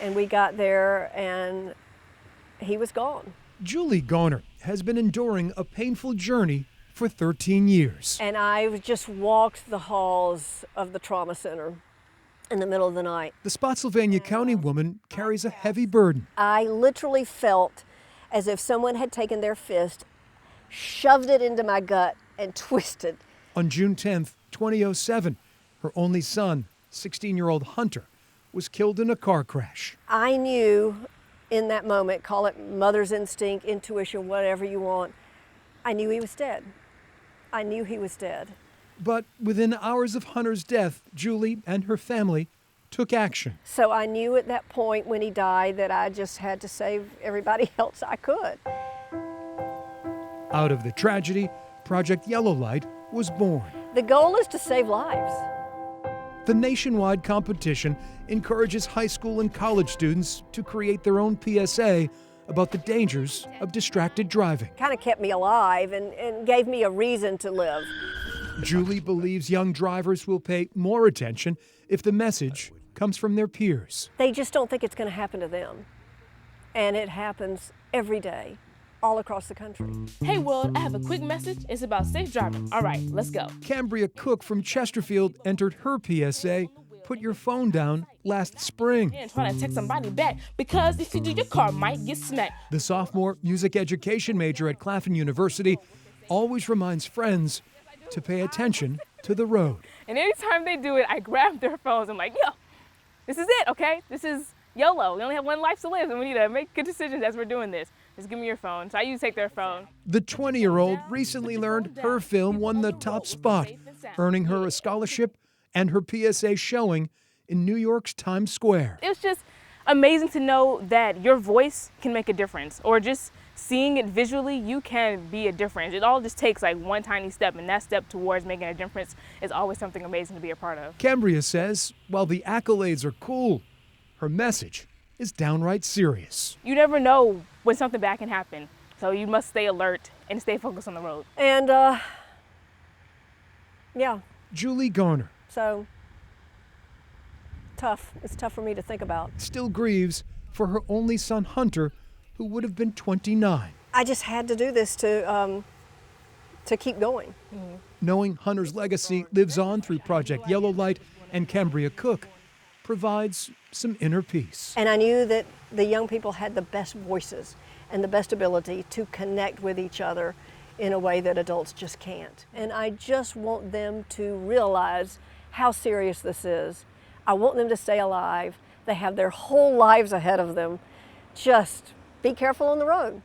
And we got there and he was gone. Julie Garner has been enduring a painful journey for 13 years. And I just walked the halls of the trauma center in the middle of the night. The Spotsylvania County woman carries a heavy burden. I literally felt as if someone had taken their fist, shoved it into my gut, and twisted. On June 10th, 2007, her only son, 16-year-old Hunter, was killed in a car crash. I knew in that moment, call it mother's instinct, intuition, whatever you want, I knew he was dead. I knew he was dead. But within hours of Hunter's death, Julie and her family took action. So I knew at that point when he died that I just had to save everybody else I could. Out of the tragedy, Project Yellow Light was born. The goal is to save lives. The nationwide competition encourages high school and college students to create their own PSA about the dangers of distracted driving. Kind of kept me alive and gave me a reason to live. Julie believes young drivers will pay more attention if the message comes from their peers. They just don't think it's going to happen to them. And it happens every day, all across the country. Hey world, I have a quick message. It's about safe driving. All right, let's go. Kambria Cook from Chesterfield entered her PSA, Put Your Phone Down, last spring. And trying to text somebody back because if you do, your car might get smacked. The sophomore music education major at Claflin University always reminds friends to pay attention to the road. And anytime they do it, I grab their phones. I'm like, yo, this is it, okay? This is YOLO. We only have one life to live, and we need to make good decisions as we're doing this. Just give me your phone. So I usually take their phone. The 20-year-old recently learned her film won the top spot, earning her a scholarship and her PSA showing in New York's Times Square. It's just amazing to know that your voice can make a difference, or just seeing it visually, you can be a difference. It all just takes like one tiny step, and that step towards making a difference is always something amazing to be a part of. Kambria says while the accolades are cool, her message is downright serious. You never know when something bad can happen, so you must stay alert and stay focused on the road. And yeah. Julie Garner. So tough. It's tough for me to think about. Still grieves for her only son Hunter, who would have been 29. I just had to do this to keep going. Mm-hmm. Knowing Hunter's legacy lives on through Project Yellow Light and Kambria Cook provides some inner peace. And I knew that the young people had the best voices and the best ability to connect with each other in a way that adults just can't. And I just want them to realize how serious this is. I want them to stay alive. They have their whole lives ahead of them. Just be careful on the road.